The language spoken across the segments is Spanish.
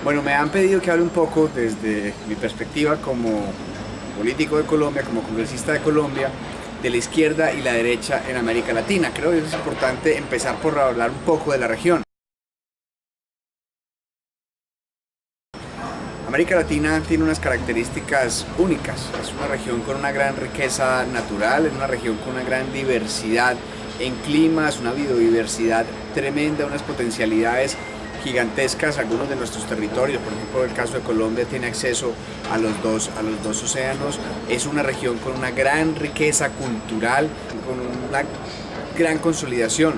Bueno, me han pedido que hable un poco desde mi perspectiva como político de Colombia, como congresista de Colombia, de la izquierda y la derecha en América Latina. Creo que es importante empezar por hablar un poco de la región. América Latina tiene unas características únicas. Es una región con una gran riqueza natural, es una región con una gran diversidad en climas, una biodiversidad tremenda, unas potencialidades gigantescas. Algunos de nuestros territorios, por ejemplo el caso de Colombia, tiene acceso a los dos océanos. Es una región con una gran riqueza cultural, con una gran consolidación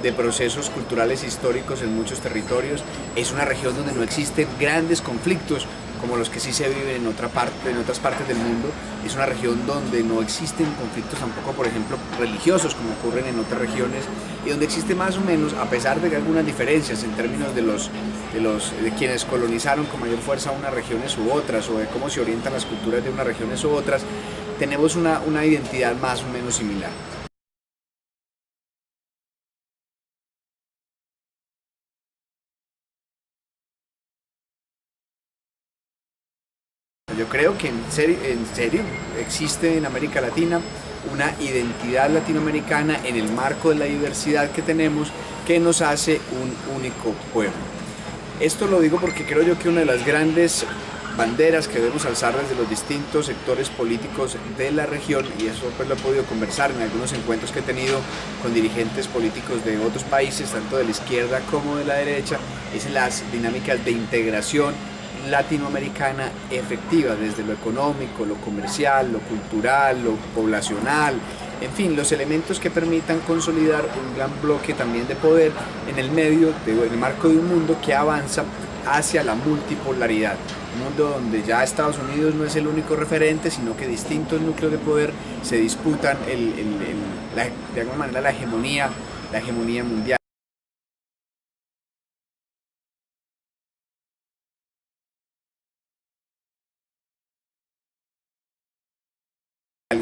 de procesos culturales históricos en muchos territorios. Es una región donde no existen grandes conflictos como los que sí se viven en otras partes del mundo. Es una región donde no existen conflictos tampoco, por ejemplo, religiosos como ocurren en otras regiones, y donde existe más o menos, a pesar de algunas diferencias en términos de quienes colonizaron con mayor fuerza unas regiones u otras, o de cómo se orientan las culturas de unas regiones u otras, tenemos una identidad más o menos similar. Yo creo que en serio existe en América Latina una identidad latinoamericana en el marco de la diversidad que tenemos, que nos hace un único pueblo. Esto lo digo porque creo yo que una de las grandes banderas que debemos alzar desde los distintos sectores políticos de la región, y eso pues lo he podido conversar en algunos encuentros que he tenido con dirigentes políticos de otros países, tanto de la izquierda como de la derecha, es las dinámicas de integración latinoamericana efectiva, desde lo económico, lo comercial, lo cultural, lo poblacional, en fin, los elementos que permitan consolidar un gran bloque también de poder en el marco de un mundo que avanza hacia la multipolaridad. Un mundo donde ya Estados Unidos no es el único referente, sino que distintos núcleos de poder se disputan de alguna manera la hegemonía mundial.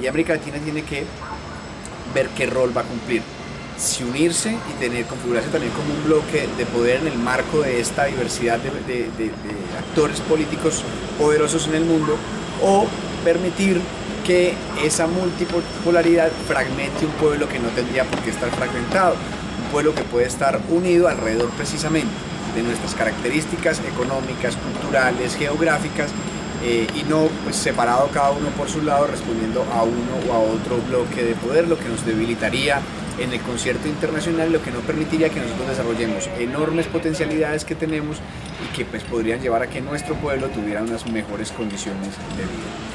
Y América Latina tiene que ver qué rol va a cumplir. Si unirse y configurarse también como un bloque de poder en el marco de esta diversidad de actores políticos poderosos en el mundo, o permitir que esa multipolaridad fragmente un pueblo que no tendría por qué estar fragmentado, un pueblo que puede estar unido alrededor precisamente de nuestras características económicas, culturales, geográficas, y no pues, separado cada uno por su lado respondiendo a uno o a otro bloque de poder, lo que nos debilitaría en el concierto internacional, lo que no permitiría que nosotros desarrollemos enormes potencialidades que tenemos y que pues, podrían llevar a que nuestro pueblo tuviera unas mejores condiciones de vida.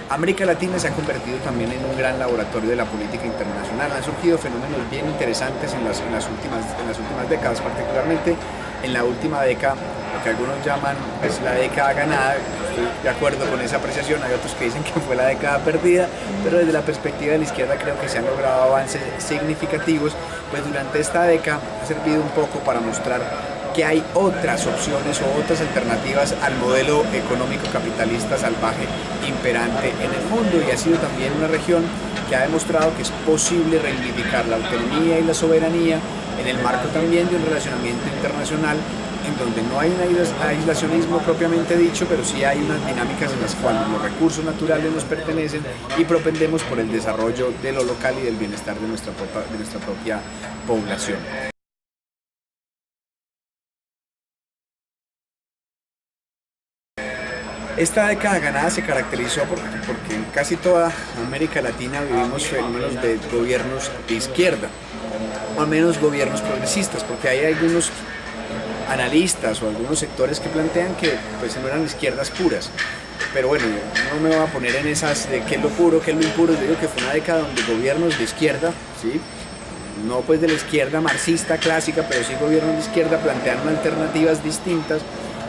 América Latina se ha convertido también en un gran laboratorio de la política internacional. Han surgido fenómenos bien interesantes en las últimas décadas, particularmente en la última década, lo que algunos llaman pues, la década ganada. Estoy de acuerdo con esa apreciación, hay otros que dicen que fue la década perdida, pero desde la perspectiva de la izquierda creo que se han logrado avances significativos, pues durante esta década ha servido un poco para mostrar que hay otras opciones o otras alternativas al modelo económico capitalista salvaje imperante en el mundo, y ha sido también una región que ha demostrado que es posible reivindicar la autonomía y la soberanía en el marco también de un relacionamiento internacional en donde no hay un aislacionismo propiamente dicho, pero sí hay unas dinámicas en las cuales los recursos naturales nos pertenecen y propendemos por el desarrollo de lo local y del bienestar de nuestra propia población. Esta década ganada se caracterizó porque en casi toda América Latina vivimos fenómenos de gobiernos de izquierda, o al menos gobiernos progresistas, porque hay algunos analistas o algunos sectores que plantean que pues, no eran izquierdas puras. Pero bueno, yo no me voy a poner en esas de qué es lo puro, qué es lo impuro. Yo digo que fue una década donde gobiernos de izquierda, ¿sí? No pues de la izquierda marxista clásica, pero sí gobiernos de izquierda plantearon alternativas distintas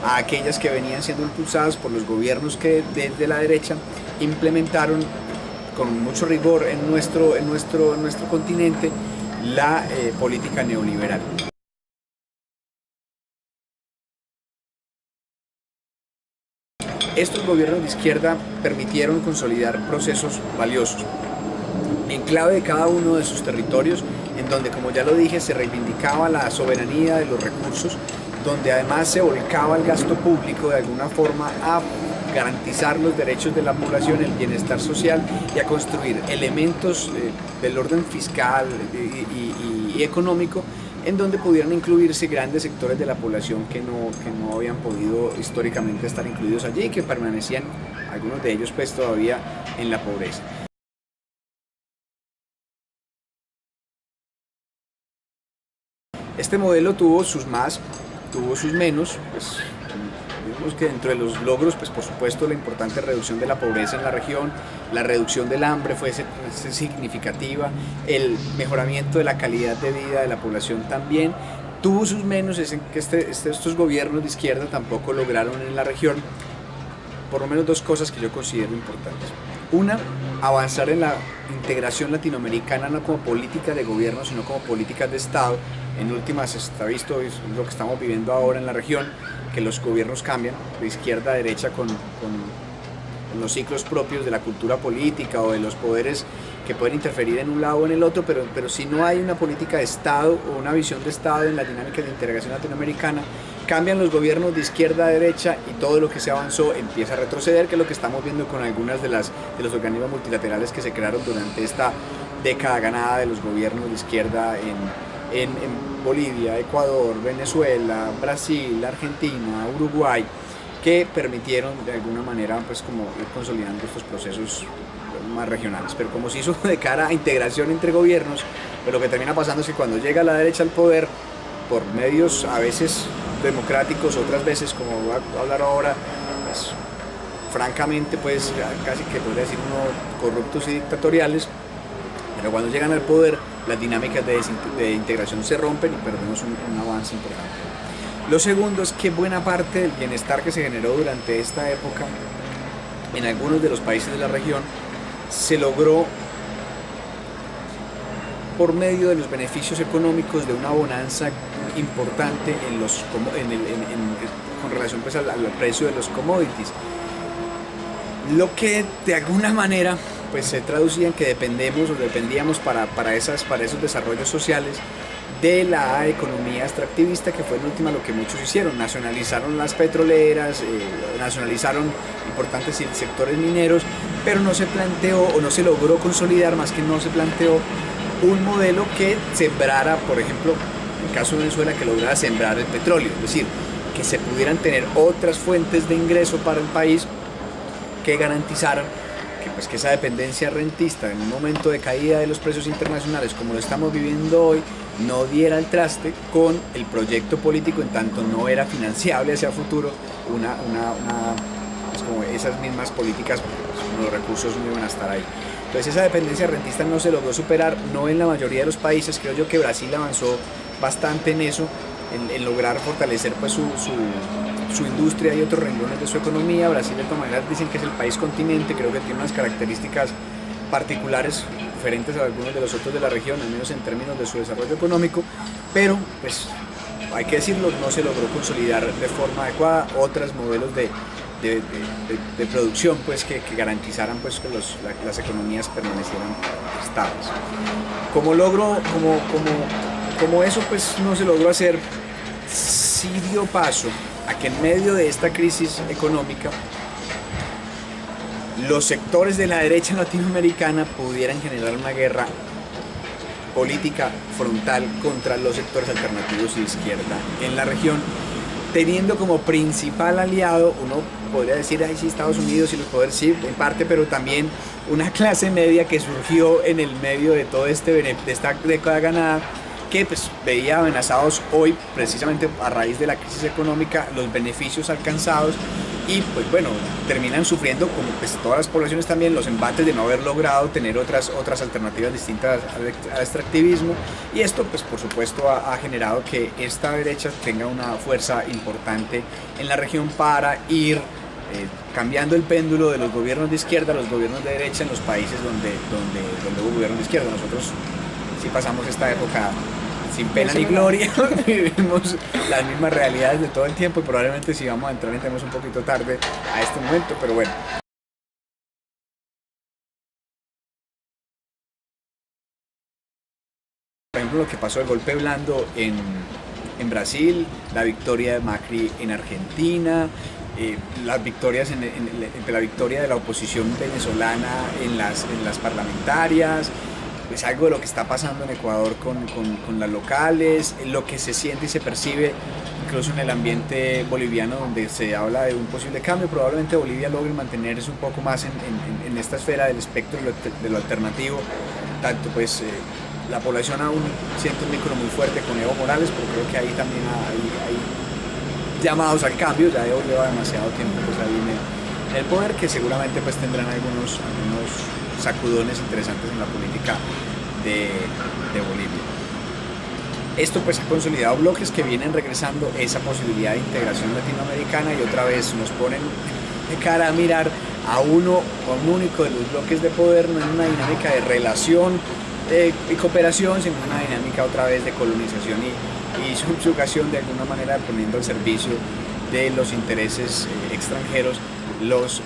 a aquellas que venían siendo impulsadas por los gobiernos que desde la derecha implementaron con mucho rigor en nuestro continente la política neoliberal. Estos gobiernos de izquierda permitieron consolidar procesos valiosos. en clave de cada uno de sus territorios, en donde, como ya lo dije, se reivindicaba la soberanía de los recursos, donde además se volcaba el gasto público de alguna forma a garantizar los derechos de la población, el bienestar social y a construir elementos del orden fiscal y económico en donde pudieran incluirse grandes sectores de la población que no habían podido históricamente estar incluidos allí y que permanecían, algunos de ellos pues todavía en la pobreza. Este modelo tuvo sus más, tuvo sus menos, pues digamos que dentro de los logros, pues por supuesto la importante reducción de la pobreza en la región, la reducción del hambre fue significativa, el mejoramiento de la calidad de vida de la población también. Tuvo sus menos, es en que estos gobiernos de izquierda tampoco lograron en la región por lo menos dos cosas que yo considero importantes. Una, avanzar en la integración latinoamericana no como política de gobierno, sino como políticas de Estado. En últimas está visto, es lo que estamos viviendo ahora en la región, que los gobiernos cambian de izquierda a derecha con los ciclos propios de la cultura política o de los poderes que pueden interferir en un lado o en el otro, pero si no hay una política de Estado o una visión de Estado en la dinámica de integración latinoamericana, cambian los gobiernos de izquierda a derecha y todo lo que se avanzó empieza a retroceder, que es lo que estamos viendo con algunas de los organismos multilaterales que se crearon durante esta década ganada de los gobiernos de izquierda en Bolivia, Ecuador, Venezuela, Brasil, Argentina, Uruguay, que permitieron de alguna manera pues como ir consolidando estos procesos más regionales. Pero como se hizo de cara a integración entre gobiernos, pues lo que termina pasando es que cuando llega la derecha al poder, por medios a veces democráticos, otras veces, como voy a hablar ahora, pues francamente pues casi que podría decir uno corruptos y dictatoriales, pero cuando llegan al poder las dinámicas de integración se rompen y perdemos un avance importante. Lo segundo es que buena parte del bienestar que se generó durante esta época en algunos de los países de la región se logró por medio de los beneficios económicos de una bonanza importante con relación pues, al precio de los commodities. Lo que de alguna manera pues, se traducía en que dependíamos para esos desarrollos sociales de la economía extractivista, que fue en última lo que muchos hicieron. Nacionalizaron las petroleras, nacionalizaron importantes sectores mineros, pero no se planteó o no se logró consolidar, más que no se planteó un modelo que sembrara, por ejemplo, en el caso de Venezuela, que lograra sembrar el petróleo, es decir, que se pudieran tener otras fuentes de ingreso para el país que garantizaran que esa dependencia rentista en un momento de caída de los precios internacionales como lo estamos viviendo hoy no diera el traste con el proyecto político, en tanto no era financiable hacia futuro pues como esas mismas políticas, porque pues, los recursos no iban a estar ahí. Entonces esa dependencia rentista no se logró superar, no en la mayoría de los países. Creo yo que Brasil avanzó bastante en eso, en lograr fortalecer pues, su industria y otros renglones de su economía. Brasil de todas maneras dicen que es el país continente, creo que tiene unas características particulares diferentes a algunos de los otros de la región, al menos en términos de su desarrollo económico, pero pues hay que decirlo, no se logró consolidar de forma adecuada otros modelos de producción pues, que garantizaran pues, que las economías permanecieran estables. Como eso pues, no se logró hacer, sí dio paso a que en medio de esta crisis económica los sectores de la derecha latinoamericana pudieran generar una guerra política frontal contra los sectores alternativos y de izquierda en la región, teniendo como principal aliado, uno podría decir, ay sí, Estados Unidos y los poderes, sí, en parte, pero también una clase media que surgió en el medio de todo de esta década ganada, que pues, veía amenazados hoy, precisamente a raíz de la crisis económica, los beneficios alcanzados y pues bueno, terminan sufriendo, como pues todas las poblaciones también, los embates de no haber logrado tener otras alternativas distintas al extractivismo, y esto pues por supuesto ha generado que esta derecha tenga una fuerza importante en la región para ir cambiando el péndulo de los gobiernos de izquierda a los gobiernos de derecha en los países donde hubo gobiernos de izquierda. Nosotros sí pasamos esta época sin pena ni gloria, vivimos las mismas realidades de todo el tiempo y probablemente si vamos a entrar entremos un poquito tarde a este momento, pero bueno. por ejemplo, lo que pasó, el golpe blando en Brasil, la victoria de Macri en Argentina, las victorias la victoria de la oposición venezolana en las parlamentarias, pues algo de lo que está pasando en Ecuador con las locales, lo que se siente y se percibe incluso en el ambiente boliviano, donde se habla de un posible cambio. Probablemente Bolivia logre mantenerse un poco más en esta esfera del espectro de lo alternativo, tanto pues la población aún siente un vínculo muy fuerte con Evo Morales, pero creo que ahí también hay llamados al cambio. Ya Evo lleva demasiado tiempo pues ahí en el poder, que seguramente pues tendrán algunos sacudones interesantes en la política de Bolivia. Esto pues ha consolidado bloques que vienen regresando esa posibilidad de integración latinoamericana, y otra vez nos ponen de cara a mirar a un único de los bloques de poder, no en una dinámica de relación y cooperación, sino en una dinámica otra vez de colonización y subyugación, de alguna manera poniendo al servicio de los intereses extranjeros las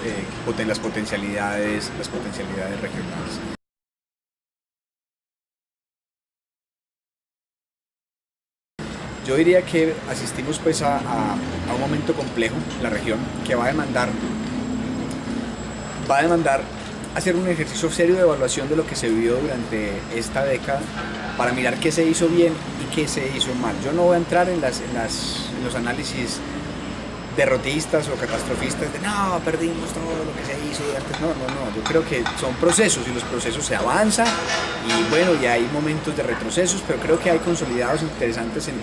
potencialidades regionales. Yo diría que asistimos pues a un momento complejo en la región, que va a demandar hacer un ejercicio serio de evaluación de lo que se vivió durante esta década, para mirar qué se hizo bien y qué se hizo mal. Yo no voy a entrar en los análisis derrotistas o catastrofistas de no, perdimos todo lo que se hizo antes. No, yo creo que son procesos, y los procesos se avanzan, y bueno, ya hay momentos de retrocesos, pero creo que hay consolidados interesantes en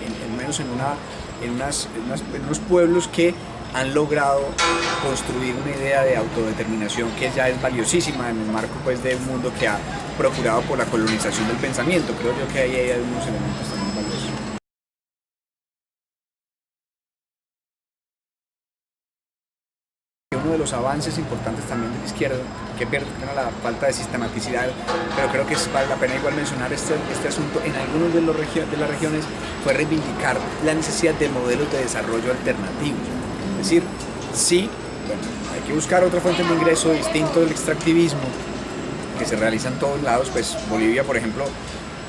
unos pueblos que han logrado construir una idea de autodeterminación que ya es valiosísima en el marco pues de un mundo que ha procurado por la colonización del pensamiento. Creo yo que ahí hay algunos elementos también valiosos. Uno de los avances importantes también de la izquierda, que perdona la falta de sistematicidad, pero creo que vale la pena igual mencionar este asunto en algunos de las regiones, fue reivindicar la necesidad de modelos de desarrollo alternativos. Es decir, sí, bueno, hay que buscar otra fuente de ingreso distinto del extractivismo que se realiza en todos lados. Pues Bolivia, por ejemplo,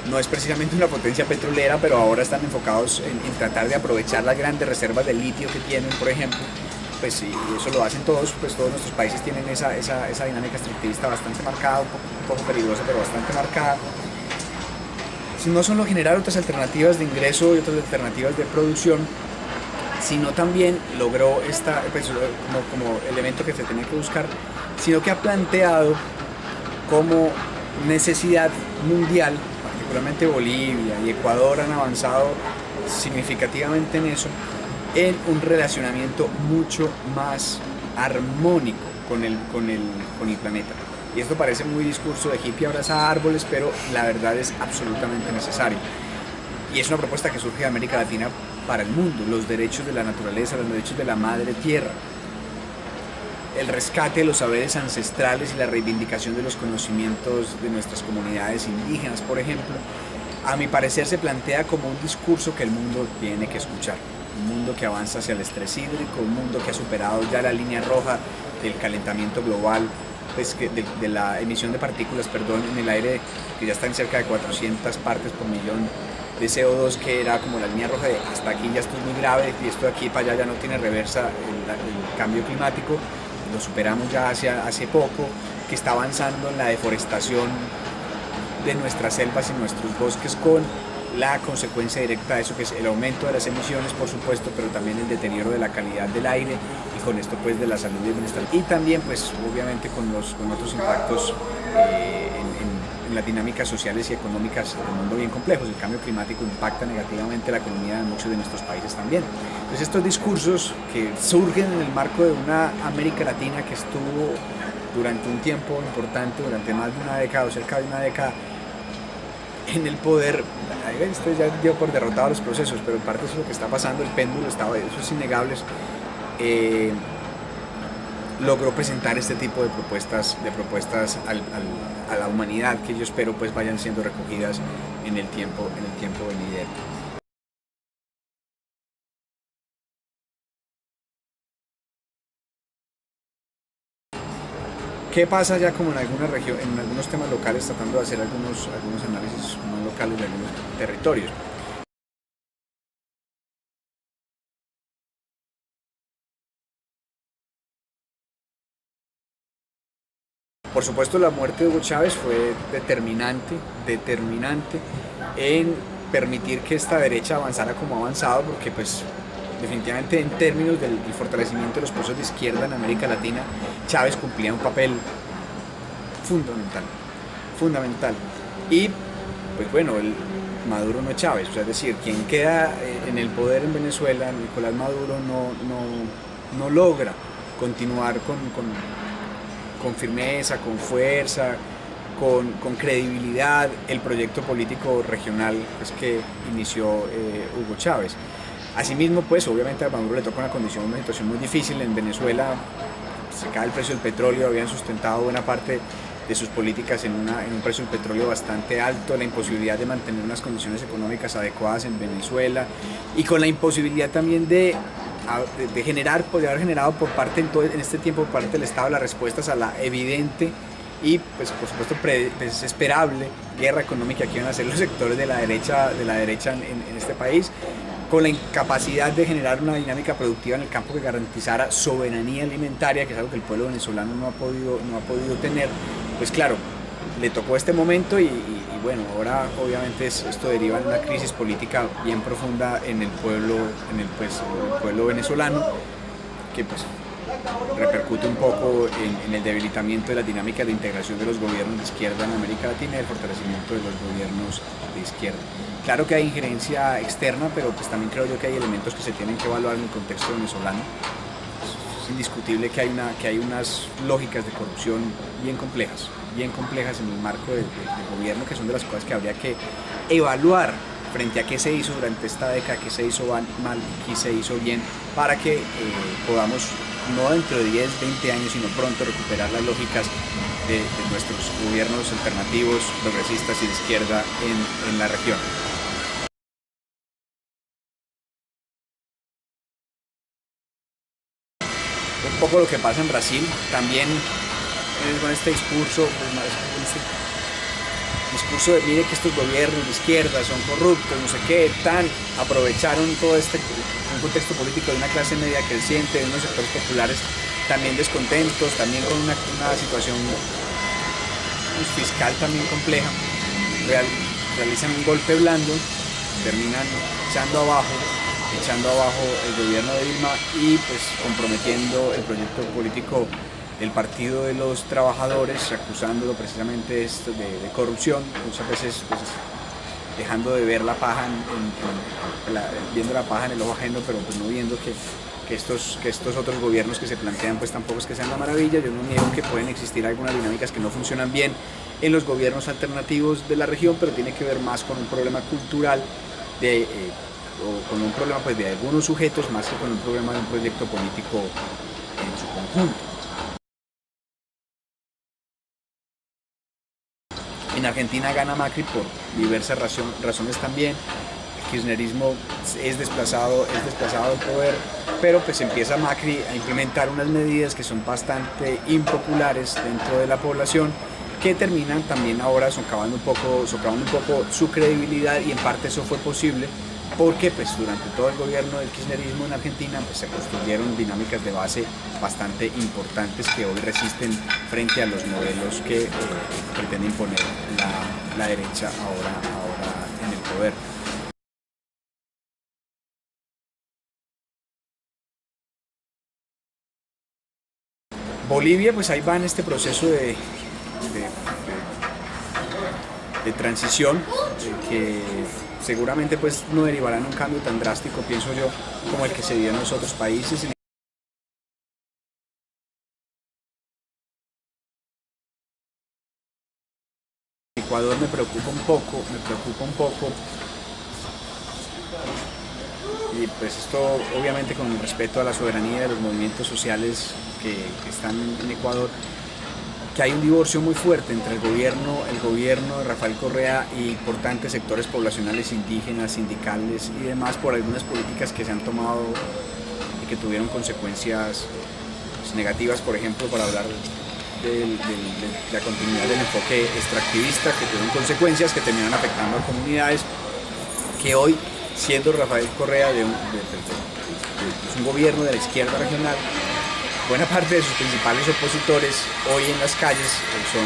no es precisamente una potencia petrolera, pero ahora están enfocados en tratar de aprovechar las grandes reservas de litio que tienen, por ejemplo. Pues sí, eso lo hacen todos, pues todos nuestros países tienen esa dinámica extractivista bastante marcada, un poco peligrosa, pero bastante marcada. No solo generar otras alternativas de ingreso y otras alternativas de producción, sino también logró pues, como elemento que se tenía que buscar, sino que ha planteado como necesidad mundial, particularmente Bolivia y Ecuador han avanzado significativamente en eso, en un relacionamiento mucho más armónico con el planeta. Y esto parece muy discurso de hippie abraza árboles, pero la verdad es absolutamente necesario. Y es una propuesta que surge de América Latina para el mundo: los derechos de la naturaleza, los derechos de la madre tierra, el rescate de los saberes ancestrales y la reivindicación de los conocimientos de nuestras comunidades indígenas, por ejemplo. A mi parecer se plantea como un discurso que el mundo tiene que escuchar. Un mundo que avanza hacia el estrés hídrico, un mundo que ha superado ya la línea roja del calentamiento global, pues de la emisión de partículas, en el aire, que ya están cerca de 400 partes por millón de CO2, que era como la línea roja de hasta aquí ya esto es muy grave, y esto de aquí para allá ya no tiene reversa el cambio climático. Lo superamos ya hace poco, que está avanzando en la deforestación de nuestras selvas y nuestros bosques, con la consecuencia directa de eso, que es el aumento de las emisiones, por supuesto, pero también el deterioro de la calidad del aire, y con esto pues de la salud y el bienestar, y también pues obviamente con otros impactos en las dinámicas sociales y económicas del mundo bien complejos. El cambio climático impacta negativamente la economía de muchos de nuestros países también. Entonces estos discursos que surgen en el marco de una América Latina que estuvo durante un tiempo importante, durante más de una década o cerca de una década, en el poder, esto ya dio por derrotado los procesos, pero en parte eso es lo que está pasando, el péndulo estaba, eso es innegable. Logró presentar este tipo de propuestas a la humanidad, que yo espero pues vayan siendo recogidas en el tiempo venidero. ¿Qué pasa ya como en algunas regiones, en algunos temas locales, tratando de hacer algunos análisis más locales de algunos territorios? Por supuesto, la muerte de Hugo Chávez fue determinante en permitir que esta derecha avanzara como ha avanzado, porque pues definitivamente en términos del fortalecimiento de los procesos de izquierda en América Latina, Chávez cumplía un papel fundamental, fundamental. Y pues bueno, Maduro no es Chávez, o sea, es decir, quien queda en el poder en Venezuela, Nicolás Maduro, no logra continuar con firmeza, con fuerza, con credibilidad el proyecto político regional pues, que inició Hugo Chávez. Asimismo, pues obviamente a Maduro le toca una situación muy difícil. En Venezuela se cae el precio del petróleo, habían sustentado buena parte de sus políticas en un precio del petróleo bastante alto, la imposibilidad de mantener unas condiciones económicas adecuadas en Venezuela y con la imposibilidad también de haber generado por parte en este tiempo por parte del Estado las respuestas a la evidente y pues por supuesto esperable guerra económica que iban a hacer los sectores de la derecha en este país, con la incapacidad de generar una dinámica productiva en el campo que garantizara soberanía alimentaria, que es algo que el pueblo venezolano no ha podido tener. Pues claro, le tocó este momento y bueno, ahora obviamente esto deriva en una crisis política bien profunda en el pueblo venezolano, que pues repercute un poco en el debilitamiento de las dinámicas de integración de los gobiernos de izquierda en América Latina y el fortalecimiento de los gobiernos de izquierda. Claro que hay injerencia externa, pero pues también creo yo que hay elementos que se tienen que evaluar en el contexto venezolano. Es indiscutible que hay unas lógicas de corrupción bien complejas en el marco del gobierno, que son de las cosas que habría que evaluar frente a qué se hizo durante esta década, qué se hizo mal, qué se hizo bien, para que podamos, no dentro de 10, 20 años, sino pronto recuperar las lógicas de nuestros gobiernos alternativos, progresistas y de izquierda en la región. Un poco lo que pasa en Brasil, también con este discurso, discurso de mire que estos gobiernos de izquierda son corruptos, no sé qué, aprovecharon todo un contexto político de una clase media creciente, de unos sectores populares también descontentos, también con una situación fiscal también compleja, realizan un golpe blando, terminan echando abajo el gobierno de Dilma y pues comprometiendo el proyecto político del Partido de los Trabajadores, acusándolo precisamente de corrupción, muchas veces pues, dejando de ver la paja, viendo la paja en el ojo ajeno, pero pues no viendo que estos otros gobiernos que se plantean pues tampoco es que sean la maravilla. Yo no niego que pueden existir algunas dinámicas que no funcionan bien en los gobiernos alternativos de la región, pero tiene que ver más con un problema cultural o con un problema pues, de algunos sujetos más que con un problema de un proyecto político en su conjunto. En Argentina gana Macri por diversas razones también. El kirchnerismo es desplazado del poder, pero pues empieza Macri a implementar unas medidas que son bastante impopulares dentro de la población, que terminan también ahora socavando un poco su credibilidad, y en parte eso fue posible porque pues, durante todo el gobierno del kirchnerismo en Argentina pues, se construyeron dinámicas de base bastante importantes que hoy resisten frente a los modelos que pretende imponer la derecha ahora en el poder. Bolivia, pues ahí va en este proceso de transición que seguramente pues no derivará en un cambio tan drástico, pienso yo, como el que se dio en los otros países. Ecuador me preocupa un poco, y pues esto obviamente con respeto a la soberanía de los movimientos sociales que están en Ecuador, que hay un divorcio muy fuerte entre el gobierno de Rafael Correa y importantes sectores poblacionales indígenas, sindicales y demás por algunas políticas que se han tomado y que tuvieron consecuencias pues, negativas, por ejemplo, para hablar de la continuidad del enfoque extractivista, que tuvieron consecuencias que terminaron afectando a comunidades que hoy, siendo Rafael Correa es un gobierno de la izquierda regional, buena parte de sus principales opositores hoy en las calles son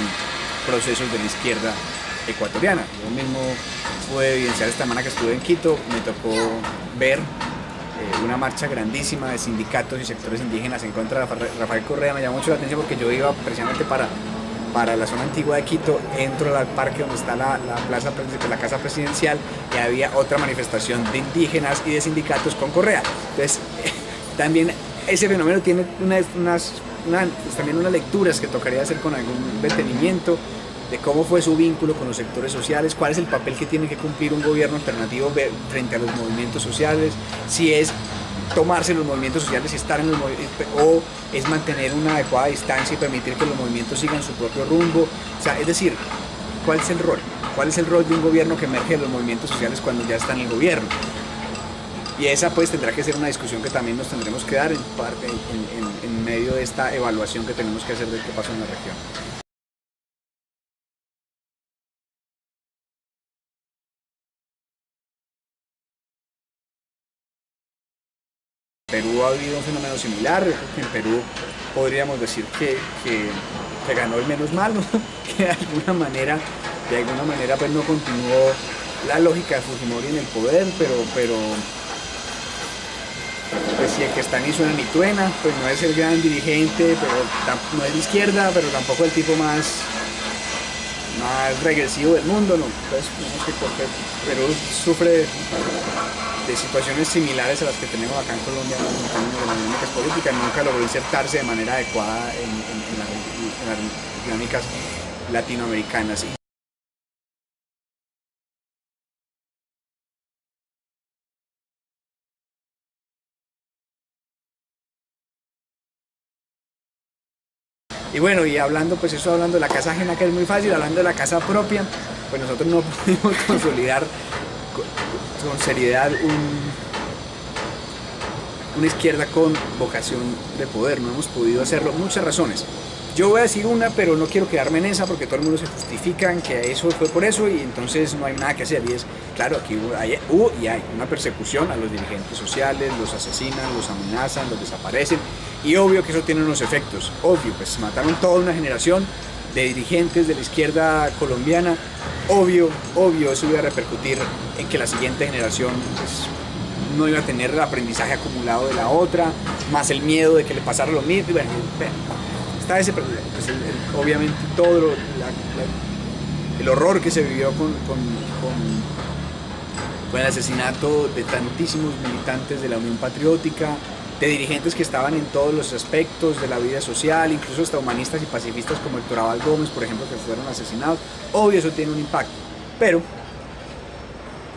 procesos de la izquierda ecuatoriana. Yo mismo pude evidenciar esta semana que estuve en Quito, me tocó ver una marcha grandísima de sindicatos y sectores indígenas en contra de Rafael Correa. Me llamó mucho la atención porque yo iba precisamente para la zona antigua de Quito, entro al parque donde está la casa presidencial, y había otra manifestación de indígenas y de sindicatos con Correa. Entonces, también ese fenómeno tiene también unas lecturas que tocaría hacer con algún detenimiento de cómo fue su vínculo con los sectores sociales, cuál es el papel que tiene que cumplir un gobierno alternativo frente a los movimientos sociales, si es tomarse los movimientos sociales y estar en los movimientos, o es mantener una adecuada distancia y permitir que los movimientos sigan su propio rumbo. O sea, es decir, ¿cuál es el rol? ¿Cuál es el rol de un gobierno que emerge de los movimientos sociales cuando ya está en el gobierno? Y esa pues tendrá que ser una discusión que también nos tendremos que dar en medio de esta evaluación que tenemos que hacer de qué pasó en la región. Perú ha habido un fenómeno similar. Yo creo que en Perú podríamos decir que ganó el menos malo, que de alguna manera pues no continuó la lógica de Fujimori en el poder, pero pues si el que está ni suena ni truena, pues no es el gran dirigente, pero no es de izquierda, pero tampoco el tipo más regresivo del mundo, ¿no? Entonces, Perú sufre de situaciones similares a las que tenemos acá en Colombia en términos de las dinámicas políticas. Nunca logró insertarse de manera adecuada en las dinámicas latinoamericanas. Y bueno, y hablando de la casa ajena, que es muy fácil, hablando de la casa propia, pues nosotros no pudimos consolidar con seriedad una izquierda con vocación de poder. No hemos podido hacerlo, muchas razones. Yo voy a decir una, pero no quiero quedarme en esa porque todo el mundo se justifica en que eso fue por eso y entonces no hay nada que hacer. Y es, claro, aquí hubo y hay una persecución a los dirigentes sociales, los asesinan, los amenazan, los desaparecen. Y obvio que eso tiene unos efectos, obvio, pues mataron toda una generación de dirigentes de la izquierda colombiana. Obvio, eso iba a repercutir en que la siguiente generación pues, no iba a tener el aprendizaje acumulado de la otra, más el miedo de que le pasara lo mismo. Bueno, está ese, pues obviamente todo el horror que se vivió con el asesinato de tantísimos militantes de la Unión Patriótica, de dirigentes que estaban en todos los aspectos de la vida social, incluso hasta humanistas y pacifistas como Héctor Abad Gómez, por ejemplo, que fueron asesinados. Obvio, eso tiene un impacto, pero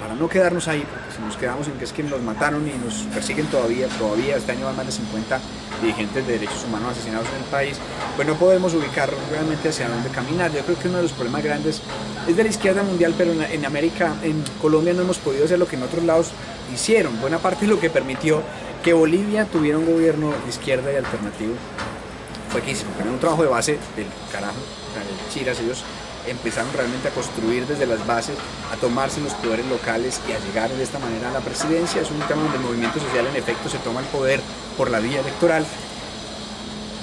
para no quedarnos ahí, porque si nos quedamos en que es que nos mataron y nos persiguen todavía este año van más de 50 dirigentes de derechos humanos asesinados en el país, pues no podemos ubicar realmente hacia dónde caminar. Yo creo que uno de los problemas grandes es de la izquierda mundial, pero en América, en Colombia no hemos podido hacer lo que en otros lados hicieron. Buena parte de lo que permitió que Bolivia tuviera un gobierno de izquierda y alternativo fue que hicieron un trabajo de base del carajo, de Chiras. Ellos empezaron realmente a construir desde las bases, a tomarse los poderes locales y a llegar de esta manera a la presidencia. Es un tema donde el movimiento social en efecto se toma el poder por la vía electoral,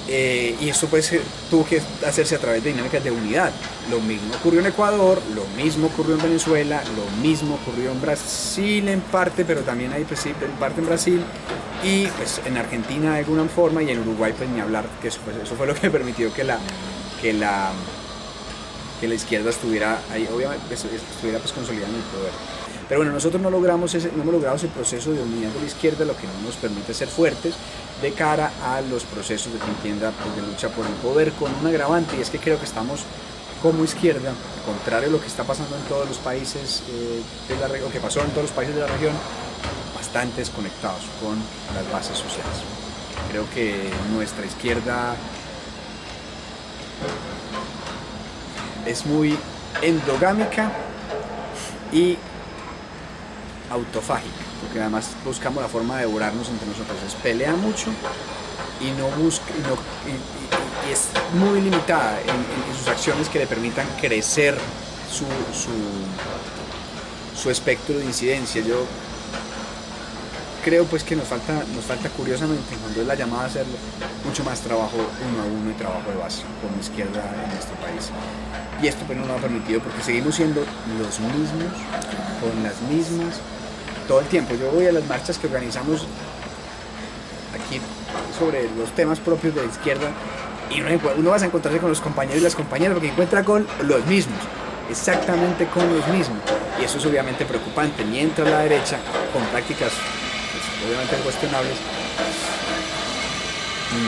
y esto pues tuvo que hacerse a través de dinámicas de unidad. Lo mismo ocurrió en Ecuador, lo mismo ocurrió en Venezuela, lo mismo ocurrió en Brasil en parte, pero también hay pues, en parte en Brasil, y pues en Argentina de alguna forma, y en Uruguay pues ni hablar, que eso fue lo que permitió que la izquierda estuviera ahí, obviamente estuviera pues consolidada en el poder. Pero bueno, nosotros no hemos logrado ese proceso de unidad de la izquierda, lo que no nos permite ser fuertes de cara a los procesos de contienda pues, de lucha por el poder, con un agravante, y es que creo que estamos como izquierda, contrario a lo que está pasando en todos los países o que pasó en todos los países de la región, bastante desconectados con las bases sociales. Creo que nuestra izquierda es muy endogámica y autofágica, porque además buscamos la forma de devorarnos entre nosotros. Pelea mucho y y es muy limitada en sus acciones que le permitan crecer su espectro de incidencia. Yo creo pues que nos falta curiosamente, cuando es la llamada a hacerlo, mucho más trabajo uno a uno y trabajo de base con la izquierda en nuestro país. Y esto pues no nos ha permitido porque seguimos siendo los mismos, con las mismas, todo el tiempo. Yo voy a las marchas que organizamos aquí sobre los temas propios de la izquierda y uno va a encontrarse con los compañeros y las compañeras porque encuentra con los mismos, exactamente con los mismos. Y eso es obviamente preocupante, mientras la derecha, con prácticas pues, obviamente cuestionables,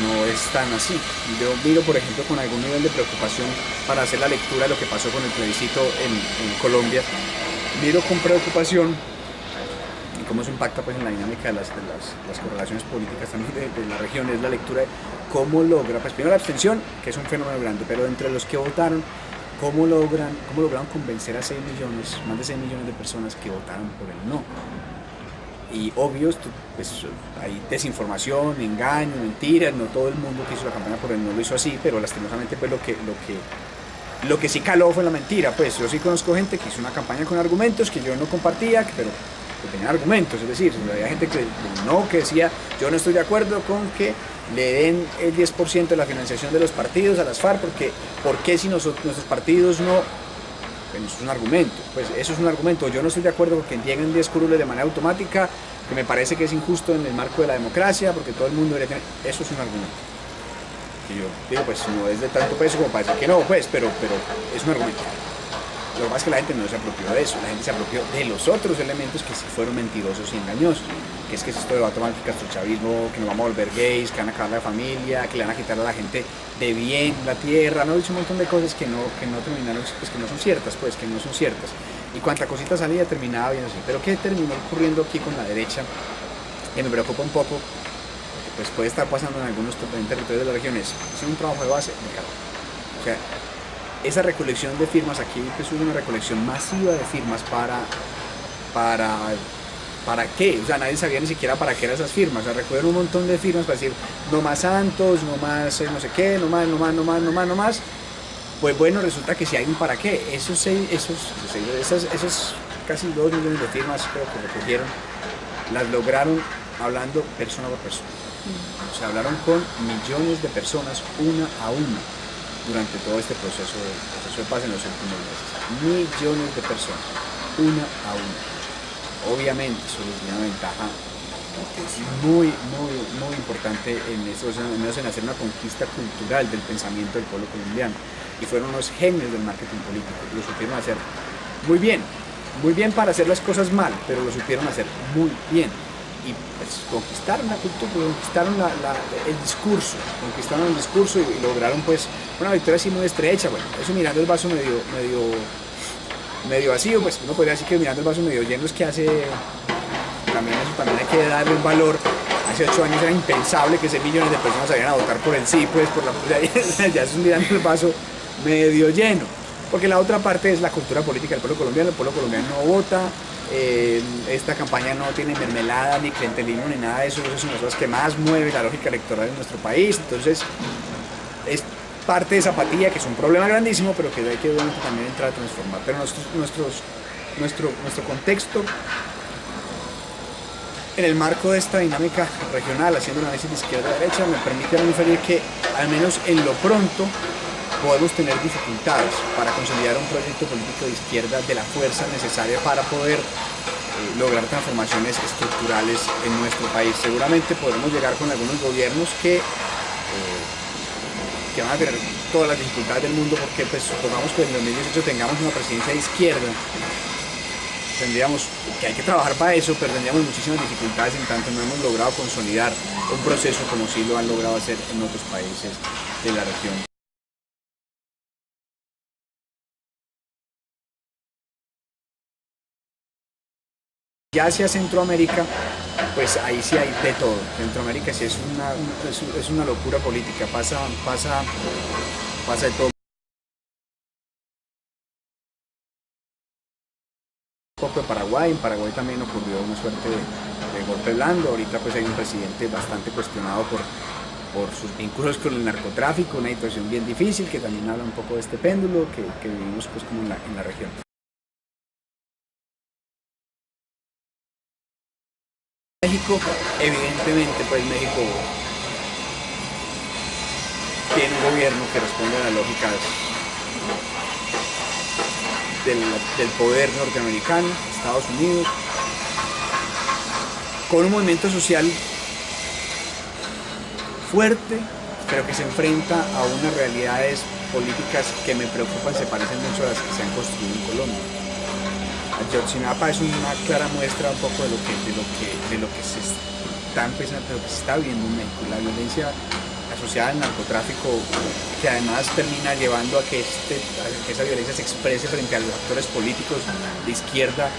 no es tan así. Yo miro, por ejemplo, con algún nivel de preocupación para hacer la lectura de lo que pasó con el plebiscito en Colombia. Miro con preocupación y cómo eso impacta pues, en la dinámica de las correlaciones políticas también de la región. Es la lectura de cómo logra, pues primero la abstención, que es un fenómeno grande, pero entre los que votaron, cómo lograron convencer a 6 millones, más de 6 millones de personas que votaron por el no. Y obvio, pues, hay desinformación, engaño, mentiras, no todo el mundo que hizo la campaña por el no lo hizo así, pero lastimosamente pues lo que sí caló fue la mentira. Pues yo sí conozco gente que hizo una campaña con argumentos que yo no compartía, pero que tenía argumentos, es decir, había gente que decía, yo no estoy de acuerdo con que le den el 10% de la financiación de los partidos a las FARC, porque ¿por qué si nuestros partidos no? Bueno, eso es un argumento, pues eso es un argumento. Yo no estoy de acuerdo con que lleguen 10 curules de manera automática, que me parece que es injusto en el marco de la democracia, porque todo el mundo debería tener. Eso es un argumento. Que yo digo, pues no es de tanto peso como para decir que no, pues, pero es un argumento. Lo que pasa es que la gente no se apropió de eso, la gente se apropió de los otros elementos que sí fueron mentirosos y engañosos, que es esto de va a tomar el castrochavismo, que nos vamos a volver gays, que van a acabar la familia, que le van a quitar a la gente de bien la tierra, no, dicho un montón de cosas que no terminaron, pues que no son ciertas, pues que no son ciertas. Y cuanta cosita salía terminaba bien así. Pero ¿qué terminó ocurriendo aquí con la derecha? Que me preocupa un poco, porque pues puede estar pasando en algunos territorios de la región, es un trabajo de base, o sea, esa recolección de firmas, aquí pues hubo una recolección masiva de firmas ¿para qué? O sea, nadie sabía ni siquiera para qué eran esas firmas. O sea, recogieron un montón de firmas para decir, no más Santos, no más no sé qué, no más. Pues bueno, resulta que si hay un para qué. Esos casi 2 millones de firmas creo que recogieron, las lograron hablando persona por persona. O sea, hablaron con millones de personas, una a una, durante todo este proceso de paz en los últimos meses. Millones de personas, una a una. Obviamente eso les dio una ventaja muy importante en hacer una conquista cultural del pensamiento del pueblo colombiano. Y fueron unos genios del marketing político, lo supieron hacer muy bien para hacer las cosas mal, pero lo supieron hacer muy bien. Y pues, conquistaron la cultura, conquistaron el discurso y lograron pues una victoria así muy estrecha. Bueno, eso mirando el vaso medio vacío, pues uno podría decir que mirando el vaso medio lleno es que también hay que darle un valor. Hace 8 años era impensable que 6 millones de personas salieran a votar por el sí, pues ya es mirando el vaso medio lleno. Porque la otra parte es la cultura política del pueblo colombiano. El pueblo colombiano no vota. Esta campaña no tiene mermelada, ni clientelismo, ni nada de eso. Esas son las cosas que más mueve la lógica electoral en nuestro país. Entonces, es parte de esa apatía, que es un problema grandísimo, pero que hay que también entrar a transformar. Pero nuestro contexto, en el marco de esta dinámica regional, haciendo un análisis de izquierda a derecha, me permite inferir que, al menos en lo pronto, podemos tener dificultades para consolidar un proyecto político de izquierda de la fuerza necesaria para poder lograr transformaciones estructurales en nuestro país. Seguramente podremos llegar con algunos gobiernos que van a tener todas las dificultades del mundo, porque pues supongamos que en 2018 tengamos una presidencia de izquierda, tendríamos que hay que trabajar para eso, pero tendríamos muchísimas dificultades en tanto no hemos logrado consolidar un proceso como sí lo han logrado hacer en otros países de la región. Ya hacia Centroamérica, pues ahí sí hay de todo. Centroamérica sí es una locura política, pasa de todo. Un poco de Paraguay, en Paraguay también ocurrió una suerte de golpe blando. Ahorita pues hay un presidente bastante cuestionado por sus vínculos con el narcotráfico, una situación bien difícil que también habla un poco de este péndulo que vivimos pues como en la región. México, evidentemente pues México tiene un gobierno que responde a las lógicas del poder norteamericano, Estados Unidos, con un movimiento social fuerte, pero que se enfrenta a unas realidades políticas que me preocupan, se parecen mucho a las que se han construido en Colombia. Ayotzinapa es una clara muestra un poco de lo que se está empezando, de lo que se está viendo en México, la violencia asociada al narcotráfico, que además termina llevando a que esa violencia se exprese frente a los actores políticos de izquierda,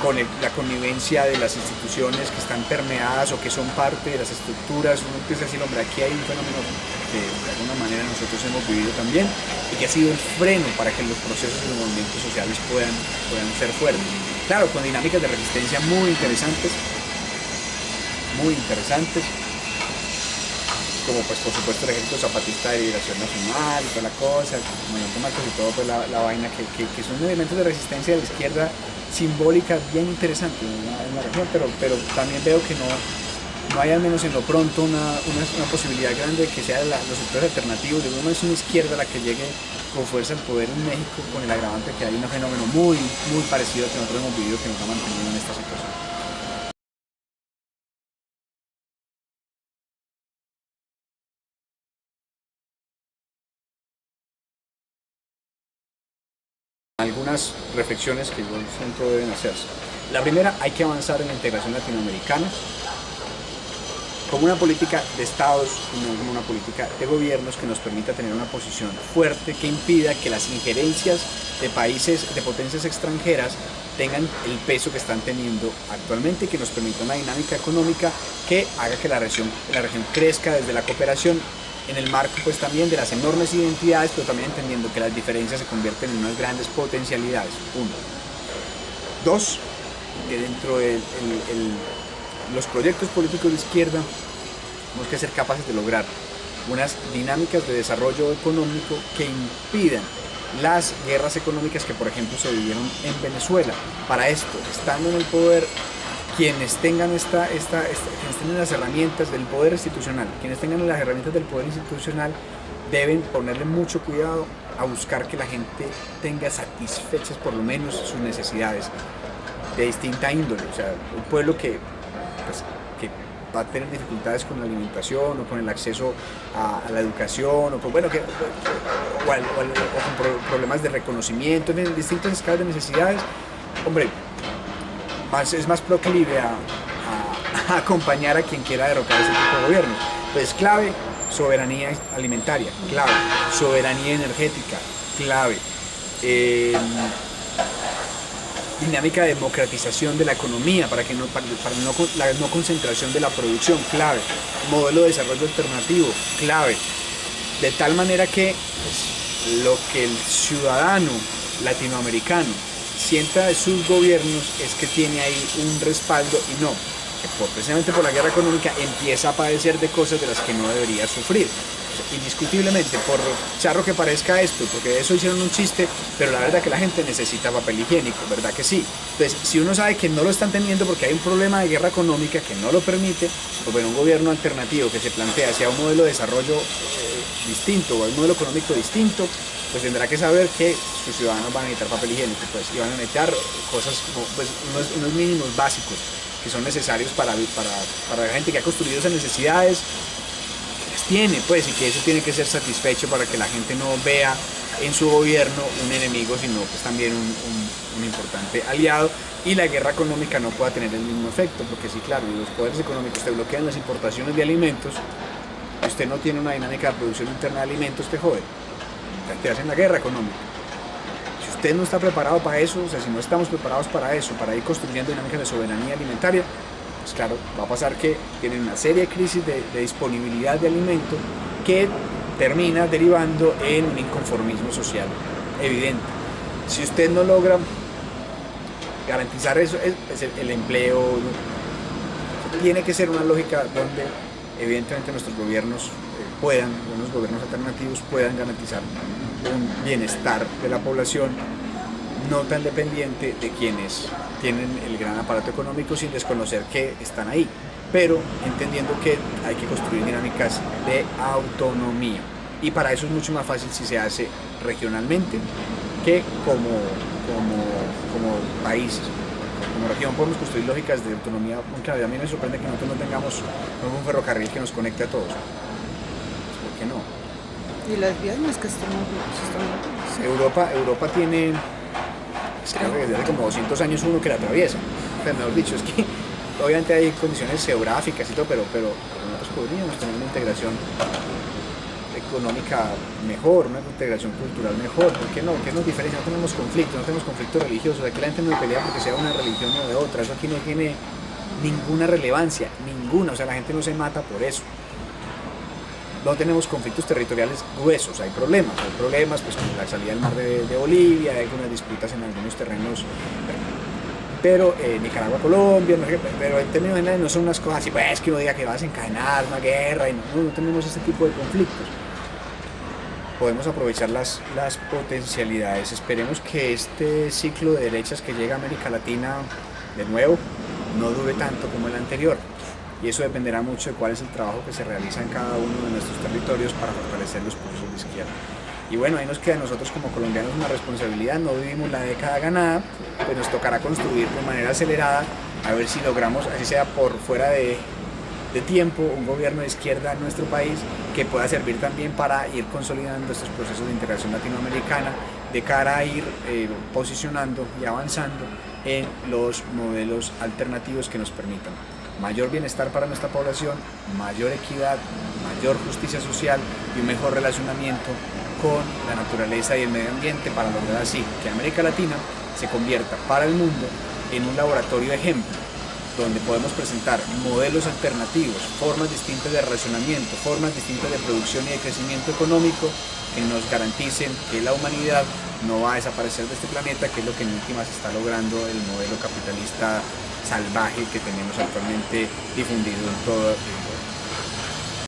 con la connivencia de las instituciones que están permeadas o que son parte de las estructuras. Uno empieza a decir, hombre, aquí hay un fenómeno que de alguna manera nosotros hemos vivido también y que ha sido el freno para que los procesos y los movimientos sociales puedan ser fuertes. Claro, con dinámicas de resistencia muy interesantes, como pues por supuesto el Ejército Zapatista de Liberación Nacional y toda la cosa, el Comandante Marcos y todo pues la vaina que son elementos de resistencia de la izquierda simbólica bien interesante en la región, pero también veo que no hay, al menos en lo pronto, una posibilidad grande de que sean los sectores alternativos. De alguna manera es una izquierda la que llegue con fuerza al poder en México, con el agravante que hay un fenómeno muy parecido al que nosotros hemos vivido, que nos ha mantenido en esta situación. Algunas reflexiones que yo siento deben hacerse. La primera, hay que avanzar en la integración latinoamericana como una política de estados y no como una política de gobiernos que nos permita tener una posición fuerte que impida que las injerencias de países, de potencias extranjeras tengan el peso que están teniendo actualmente y que nos permita una dinámica económica que haga que la región crezca desde la cooperación en el marco pues también de las enormes identidades, pero también entendiendo que las diferencias se convierten en unas grandes potencialidades. Uno. Dos, que dentro de los proyectos políticos de izquierda tenemos que ser capaces de lograr unas dinámicas de desarrollo económico que impidan las guerras económicas que por ejemplo se vivieron en Venezuela. Para esto, estando en el poder, quienes tengan quienes tengan las herramientas del poder institucional, deben ponerle mucho cuidado a buscar que la gente tenga satisfechas por lo menos sus necesidades de distinta índole. O sea, un pueblo que va a tener dificultades con la alimentación o con el acceso a la educación o con problemas de reconocimiento en distintas escalas de necesidades, hombre, es más proclive a acompañar a quien quiera derrocar ese tipo de gobiernos. Entonces, clave, soberanía alimentaria, clave, soberanía energética, clave, dinámica de democratización de la economía para la no concentración de la producción, clave, modelo de desarrollo alternativo, clave, de tal manera que pues, lo que el ciudadano latinoamericano sienta de sus gobiernos es que tiene ahí un respaldo y no, que precisamente por la guerra económica empieza a padecer de cosas de las que no debería sufrir. Indiscutiblemente, por charro que parezca esto, porque de eso hicieron un chiste, pero la verdad que la gente necesita papel higiénico, ¿verdad que sí? Entonces, si uno sabe que no lo están teniendo porque hay un problema de guerra económica que no lo permite, pues bueno, un gobierno alternativo que se plantea hacia un modelo de desarrollo distinto o un modelo económico distinto, pues tendrá que saber que sus ciudadanos van a necesitar papel higiénico, pues, y van a necesitar cosas como pues, unos mínimos básicos que son necesarios para la gente que ha construido esas necesidades, tiene, pues, y que eso tiene que ser satisfecho para que la gente no vea en su gobierno un enemigo, sino pues también un importante aliado, y la guerra económica no pueda tener el mismo efecto, porque sí, claro, los poderes económicos te bloquean las importaciones de alimentos, usted no tiene una dinámica de producción interna de alimentos, te jode, te hacen la guerra económica. Si usted no está preparado para eso, o sea, si no estamos preparados para eso, para ir construyendo dinámicas de soberanía alimentaria, pues claro, va a pasar que tienen una seria de crisis de disponibilidad de alimento que termina derivando en un inconformismo social evidente. Si usted no logra garantizar eso, el empleo, tiene que ser una lógica donde evidentemente nuestros gobiernos unos gobiernos alternativos puedan garantizar un bienestar de la población no tan dependiente de quienes tienen el gran aparato económico sin desconocer que están ahí, pero entendiendo que hay que construir dinámicas de autonomía. Y para eso es mucho más fácil si se hace regionalmente que como países. Como región podemos construir lógicas de autonomía muy claras. A mí me sorprende que nosotros no tengamos un ferrocarril que nos conecte a todos. ¿Por qué no? Y las vías no es que estén Europa tiene, creo que desde hace como 200 años uno que la atraviesa. Pero mejor dicho, es que obviamente hay condiciones geográficas y todo, pero nosotros podríamos tener una integración económica mejor, una integración cultural mejor. ¿Por qué no? ¿Qué nos diferencia? No tenemos conflictos religiosos. Aquí la gente no pelea porque sea una religión o de otra. Eso aquí no tiene ninguna relevancia, ninguna. O sea, la gente no se mata por eso. No tenemos conflictos territoriales gruesos, hay problemas pues como la salida del mar de Bolivia, hay algunas disputas en algunos terrenos, pero Nicaragua, Colombia, no sé, pero en términos generales no son unas cosas así, pues que uno diga que va a desencadenar una guerra, y no tenemos ese tipo de conflictos. Podemos aprovechar las potencialidades. Esperemos que este ciclo de derechas que llega a América Latina de nuevo no dure tanto como el anterior. Y eso dependerá mucho de cuál es el trabajo que se realiza en cada uno de nuestros territorios para fortalecer los procesos de izquierda. Y bueno, ahí nos queda a nosotros como colombianos una responsabilidad. No vivimos la década ganada, pues nos tocará construir de manera acelerada, a ver si logramos, así sea por fuera de tiempo, un gobierno de izquierda en nuestro país que pueda servir también para ir consolidando estos procesos de integración latinoamericana de cara a ir posicionando y avanzando en los modelos alternativos que nos permitan mayor bienestar para nuestra población, mayor equidad, mayor justicia social y un mejor relacionamiento con la naturaleza y el medio ambiente para lograr así que América Latina se convierta para el mundo en un laboratorio ejemplo donde podemos presentar modelos alternativos, formas distintas de relacionamiento, formas distintas de producción y de crecimiento económico que nos garanticen que la humanidad no va a desaparecer de este planeta, que es lo que en últimas está logrando el modelo capitalista salvaje que tenemos actualmente difundido en todo el mundo.